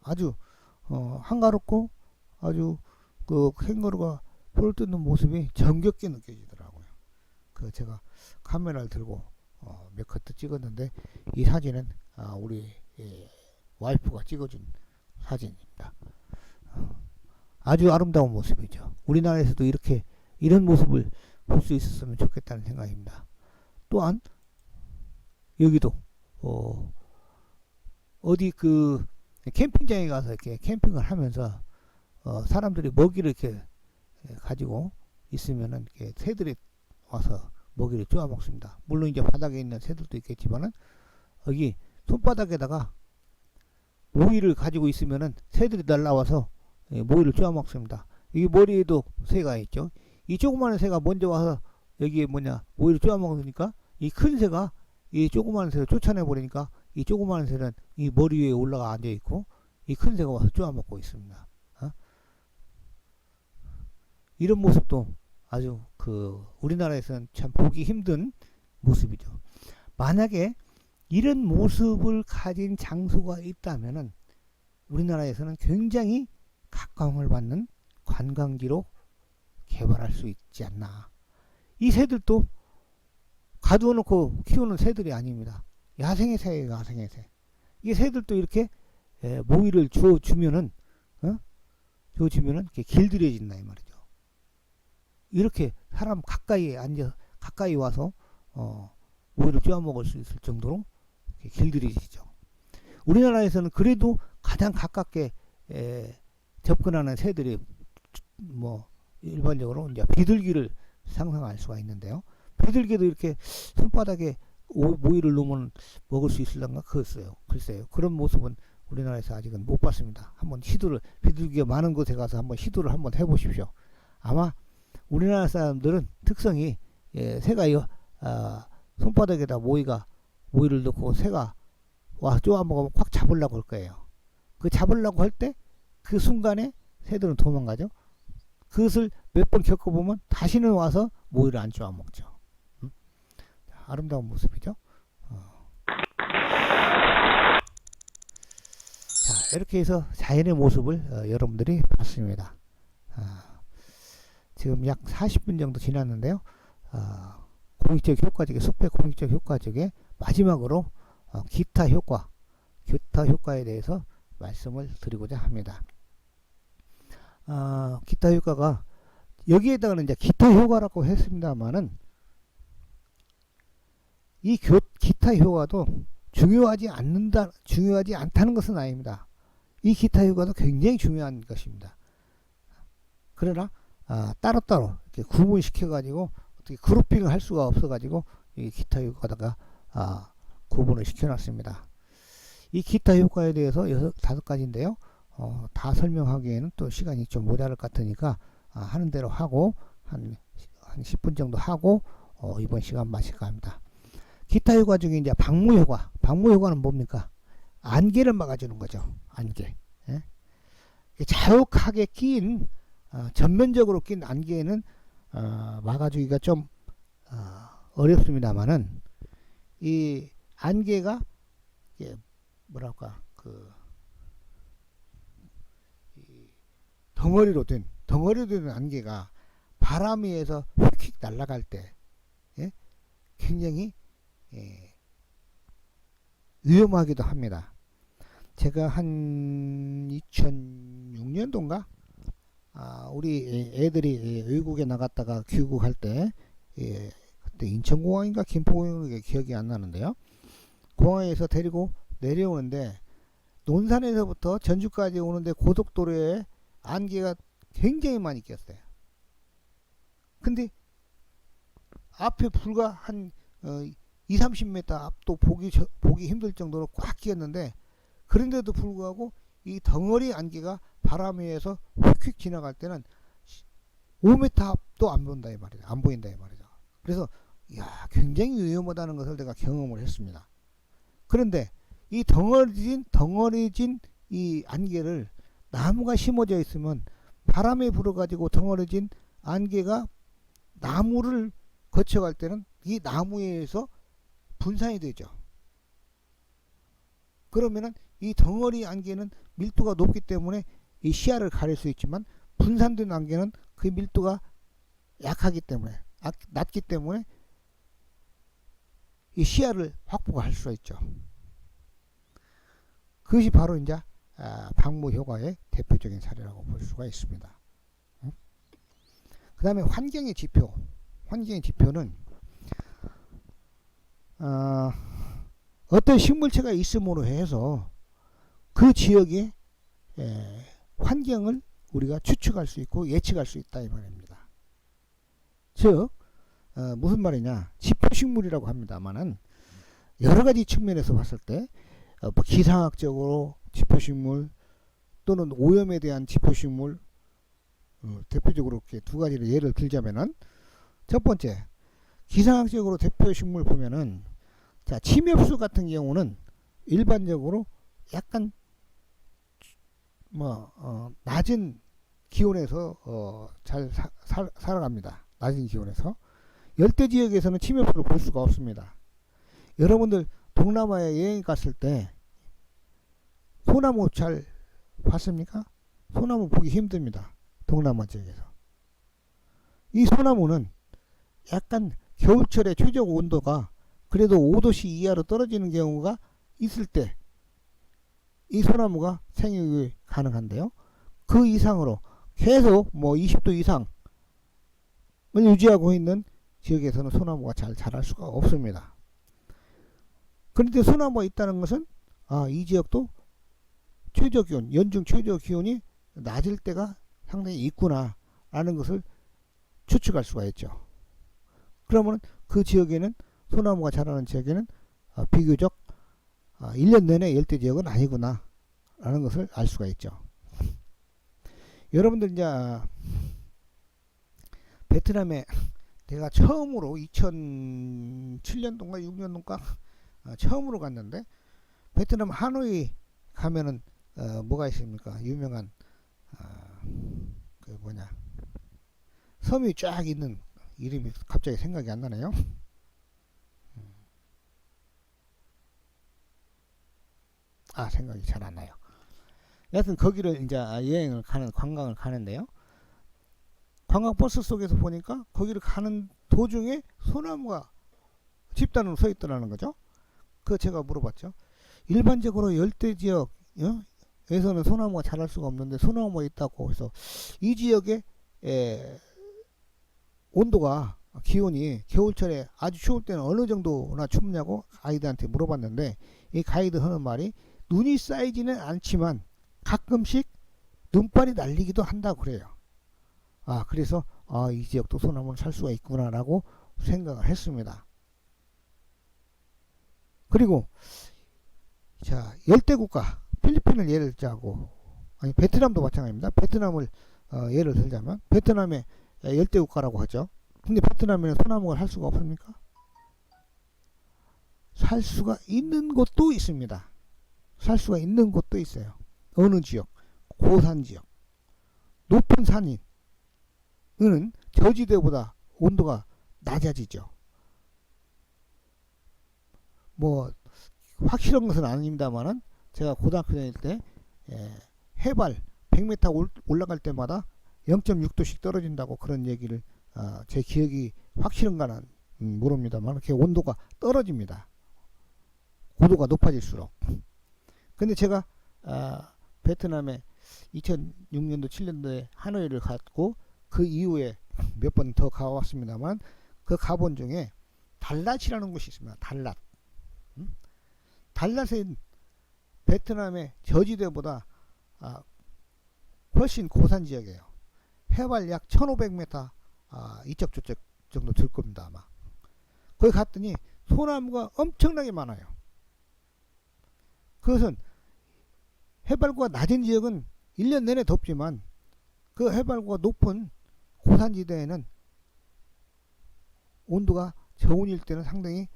아주 한가롭고 아주 그 캥거루가 풀 뜯는 모습이 정겹게 느껴지더라고요. 그 제가 카메라를 들고 몇 컷도 찍었는데 이 사진은 우리 와이프가 찍어준 사진입니다. 아주 아름다운 모습이죠. 우리나라에서도 이런 모습을 볼 수 있었으면 좋겠다는 생각입니다. 또한 여기도 어디 그 캠핑장에 가서 이렇게 캠핑을 하면서 사람들이 먹이를 이렇게 가지고 있으면은 이렇게 새들이 와서 먹이를 쪼아 먹습니다. 물론 이제 바닥에 있는 새들도 있겠지만은 여기 손바닥에다가 모이를 가지고 있으면은 새들이 날라와서 모이를 쪼아 먹습니다. 여기 머리에도 새가 있죠. 이 조그마한 새가 먼저 와서 여기에 모이를 쪼아 먹으니까 이 큰 새가 이 조그마한 새를 쫓아내 버리니까 이 조그마한 새는 이 머리 위에 올라가 앉아 있고 이 큰 새가 와서 쪼아 먹고 있습니다. 이런 모습도 아주 그 우리나라에서는 참 보기 힘든 모습이죠. 만약에 이런 모습을 가진 장소가 있다면은 우리나라에서는 굉장히 각광을 받는 관광지로 개발할 수 있지 않나. 이 새들도 가두어 놓고 키우는 새들이 아닙니다. 야생의 새예요, 야생의 새. 이 새들도 이렇게 모이를 주면은 이렇게 길들여진다 이 말이죠. 이렇게 사람 가까이 와서 모이를 쪼아 먹을 수 있을 정도로 길들여지죠. 우리나라에서는 그래도 가장 가깝게 접근하는 새들이 일반적으로 이제 비둘기를 상상할 수가 있는데요. 비둘기도 이렇게 손바닥에 모이를 놓으면 먹을 수 있을런가 글쎄요. 그런 모습은 우리나라에서 아직은 못 봤습니다. 한번 비둘기가 많은 곳에 가서 한번 시도를 한번 해보십시오. 아마 우리나라 사람들은 특성이 새가 손바닥에다 모이를 넣고 새가 와서 쪼아 먹으면 꽉 잡으려고 할 거예요. 그 잡으려고 할 때 그 순간에 새들은 도망가죠. 그것을 몇 번 겪어보면 다시는 와서 모이를 안 쪼아 먹죠. 아름다운 모습이죠. 자, 이렇게 해서 자연의 모습을 여러분들이 봤습니다. 지금 약 40분 정도 지났는데요. 공익적 효과적인 숲의 공익적 효과적인 마지막으로 기타 효과에 대해서 말씀을 드리고자 합니다. 기타 효과가 여기에다가는 이제 기타 효과라고 했습니다만은 이 기타 효과도 중요하지 않다는 것은 아닙니다. 이 기타 효과도 굉장히 중요한 것입니다. 그러나 따로따로 이렇게 구분시켜 가지고 어떻게 그룹핑을 할 수가 없어 가지고 이 기타 효과다가 구분을 시켜 놨습니다. 이 기타 효과에 대해서 5가지인데요. 다 설명하기에는 또 시간이 좀 모자랄 것 같으니까 하는 대로 하고 한 10분 정도 하고 이번 시간 마칠까 합니다. 기타 효과 중에 이제 방무 효과. 방무 효과는 뭡니까? 안개를 막아주는 거죠. 안개. 예? 자욱하게 낀 전면적으로 낀 안개는 막아주기가 좀 어렵습니다만은 이 안개가 뭐랄까 덩어리로 된 안개가 바람 위에서 휙휙 날아갈 때 굉장히 위험하기도 합니다. 제가 한 2006년도인가 우리 애들이 외국에 나갔다가 귀국할 때 그때 인천공항인가 김포공항인가 기억이 안 나는데요. 공항에서 데리고 내려오는데 논산에서부터 전주까지 오는데 고속도로에 안개가 굉장히 많이 꼈어요. 근데 앞에 불과 한 20-30m 앞도 보기 힘들 정도로 꽉 끼었는데 그런데도 불구하고 이 덩어리 안개가 바람 위에서 휙휙 지나갈 때는 5m 앞도 안 보인다 이 말이죠. 그래서 굉장히 위험하다는 것을 내가 경험을 했습니다. 그런데 이 덩어리진 이 안개를 나무가 심어져 있으면 바람에 불어가지고 덩어리진 안개가 나무를 거쳐갈 때는 이 나무에서 분산이 되죠. 그러면은 이 덩어리 안개는 밀도가 높기 때문에 이 시야를 가릴 수 있지만 분산된 안개는 그 밀도가 낮기 때문에 이 시야를 확보가 할 수가 있죠. 그것이 바로 이제 방무 효과의 대표적인 사례라고 볼 수가 있습니다. 그 다음에 환경의 지표는 어떤 식물체가 있음으로 해서 그 지역의 환경을 우리가 추측할 수 있고 예측할 수 있다 이 말입니다. 즉 무슨 말이냐, 지표식물이라고 합니다만은 여러 가지 측면에서 봤을 때 기상학적으로 지표식물 또는 오염에 대한 지표식물, 대표적으로 이렇게 두 가지를 예를 들자면은, 첫 번째 기상학적으로 대표식물 보면은, 자, 침엽수 같은 경우는 일반적으로 약간 낮은 기온에서 잘 살아갑니다. 낮은 기온에서. 열대 지역에서는 침엽수를 볼 수가 없습니다. 여러분들 동남아에 여행 갔을 때 소나무 잘 봤습니까? 소나무 보기 힘듭니다. 동남아 지역에서. 이 소나무는 약간 겨울철에 최적 온도가 그래도 5도씨 이하로 떨어지는 경우가 있을 때 이 소나무가 생육이 가능한데요. 그 이상으로 계속 20도 이상을 유지하고 있는 지역에서는 소나무가 잘 자랄 수가 없습니다. 그런데 소나무가 있다는 것은 이 지역도 최저기온, 연중 최저기온이 낮을 때가 상당히 있구나 라는 것을 추측할 수가 있죠. 그러면 그 지역에는, 소나무가 자라는 지역에는 비교적 1년 내내 열대 지역은 아니구나 라는 것을 알 수가 있죠. 여러분들 이제 베트남에 내가 처음으로 2007년도인가 6년도인가 처음으로 갔는데, 베트남 하노이 가면은 뭐가 있습니까? 유명한 섬이 쫙 있는, 이름이 갑자기 생각이 안 나네요. 생각이 잘 안 나요. 여하튼 거기를 이제 관광을 가는데요. 관광버스 속에서 보니까 거기를 가는 도중에 소나무가 집단으로 서 있더라는 거죠. 그거 제가 물어봤죠. 일반적으로 열대 지역, 에서는 소나무가 자랄 수가 없는데 소나무가 있다고 해서 이 지역에 온도가 기온이 겨울철에 아주 추울 때는 어느 정도나 춥냐고 가이드한테 물어봤는데 이 가이드 하는 말이 눈이 쌓이지는 않지만 가끔씩 눈발이 날리기도 한다고 그래요. 그래서 이 지역도 소나무를 살 수가 있구나라고 생각을 했습니다. 그리고 자, 열대국가 필리핀을 예를 들자고, 아니 베트남도 마찬가지입니다. 베트남을 예를 들자면 베트남의 열대국가라고 하죠. 근데 베트남에는 소나무가 살 수가 없습니까? 살 수가 있는 곳도 있습니다. 살 수가 있는 곳도 있어요. 어느 지역? 고산 지역. 높은 산이 는 저지대보다 온도가 낮아지죠. 뭐 확실한 것은 아닙니다만은 제가 고등학교 다닐 때 해발 100m 올라갈 때마다 0.6도씩 떨어진다고 그런 얘기를 제 기억이 확실한가는 모릅니다만 이렇게 온도가 떨어집니다. 고도가 높아질수록. 근데 제가 베트남에 2006년도 7년도에 하노이를 갔고 그 이후에 몇 번 더 가봤습니다만 그 가본 중에 달랏이라는 곳이 있습니다. 달랏. 달랏은 베트남의 저지대보다 훨씬 고산 지역이에요. 해발 약 1500m 이쪽 저쪽 정도 될 겁니다. 아마. 거기 갔더니 소나무가 엄청나게 많아요. 그것은 해발과 낮은 지역은 1년 내내 덥지만 그 해발과 높은 고산지대에는 온도가 저온일 때는 상당히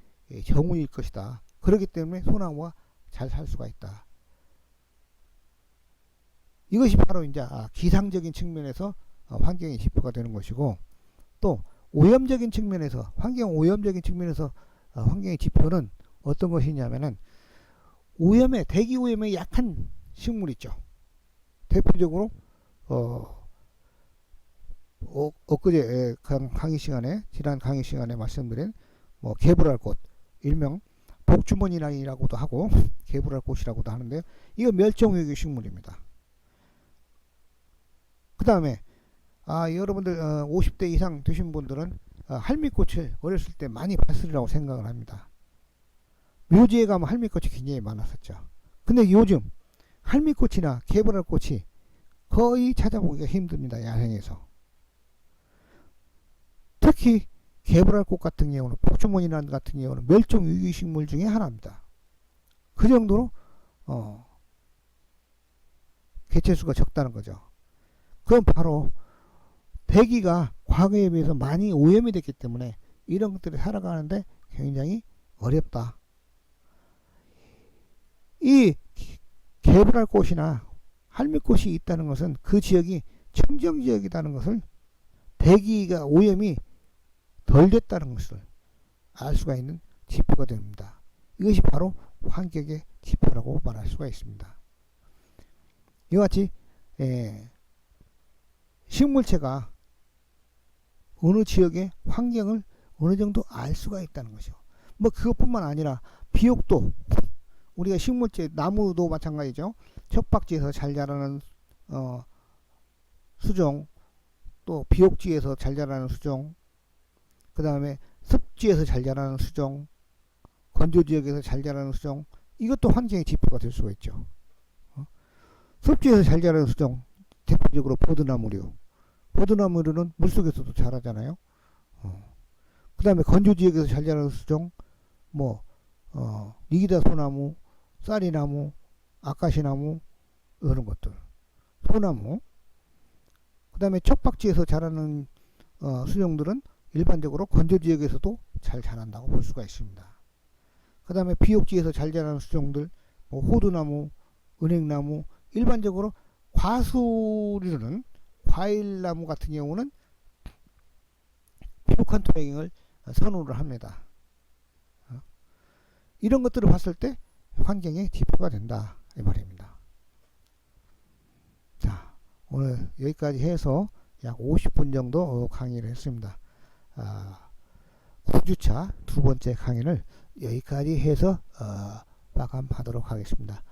저온일 것이다. 그렇기 때문에 소나무가 잘 살 수가 있다. 이것이 바로 이제 기상적인 측면에서 환경의 지표가 되는 것이고, 또 오염적인 측면에서 환경 오염적인 측면에서 환경의 지표는 어떤 것이냐면은 오염에 대기 오염에 약한 식물 있죠. 대표적으로 엊그제 강의 시간에 지난 강의 시간에 말씀드린 뭐 개불알꽃 일명 복주머니라고도 하고 개불알꽃이라고도 하는데 이거 멸종위기 식물입니다. 그 다음에 여러분들 50대 이상 되신 분들은 할미꽃을 어렸을 때 많이 봤으리라고 생각을 합니다. 묘지에 가면 할미꽃이 굉장히 많았었죠. 근데 요즘 할미꽃이나 개불알꽃이 거의 찾아보기가 힘듭니다. 야생에서. 특히 개불알꽃 같은 경우는 복주머니란 같은 경우는 멸종위기식물 중에 하나입니다. 그 정도로 개체수가 적다는 거죠. 그건 바로 대기가 과거에 비해서 많이 오염이 됐기 때문에 이런 것들이 살아가는데 굉장히 어렵다. 이 개불알꽃이나 할미꽃이 있다는 것은 그 지역이 청정지역이라는 것을, 대기가 오염이 덜 됐다는 것을 알 수가 있는 지표가 됩니다. 이것이 바로 환경의 지표라고 말할 수가 있습니다. 이와 같이 식물체가 어느 지역의 환경을 어느 정도 알 수가 있다는 것이죠. 뭐 그것뿐만 아니라 비옥도, 우리가 식물체 나무도 마찬가지죠. 척박지에서 잘 자라는 수종, 또 비옥지에서 잘 자라는 수종, 그 다음에 습지에서 잘 자라는 수종, 건조지역에서 잘 자라는 수종, 이것도 환경의 지표가 될 수가 있죠. 습지에서 잘 자라는 수종, 대표적으로 포드나무류. 포드나무류는 물속에서도 자라잖아요. 그 다음에 건조지역에서 잘 자라는 수종, 뭐 니기다 소나무, 쌀이나무, 아카시나무, 이런 것들, 소나무. 그 다음에 척박지에서 자라는 수종들은 일반적으로 건조지역에서도 잘 자란다고 볼 수가 있습니다. 그 다음에 비옥지에서 잘 자라는 수종들, 뭐 호두나무, 은행나무, 일반적으로 과수류는 과일나무 같은 경우는 비옥한 토양을 선호를 합니다. 이런 것들을 봤을 때 환경의 지표가 된다, 이 말입니다. 자, 오늘 여기까지 해서 약 50분 정도 강의를 했습니다. 9주차 두 번째 강의를 여기까지 해서 마감하도록 하겠습니다.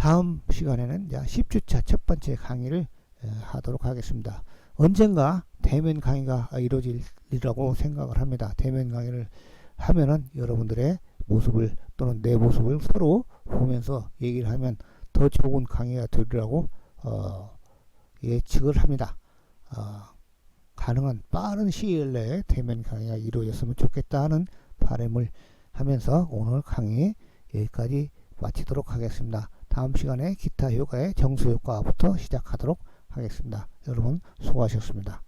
다음 시간에는 이제 10주차 첫 번째 강의를 하도록 하겠습니다. 언젠가 대면 강의가 이루어질이라고 생각을 합니다. 대면 강의를 하면은 여러분들의 모습을 또는 내 모습을 서로 보면서 얘기를 하면 더 좋은 강의가 되리라고 예측을 합니다. 가능한 빠른 시일 내에 대면 강의가 이루어졌으면 좋겠다 하는 바람을 하면서 오늘 강의 여기까지 마치도록 하겠습니다. 다음 시간에 기타 효과의 정수 효과부터 시작하도록 하겠습니다. 여러분 수고하셨습니다.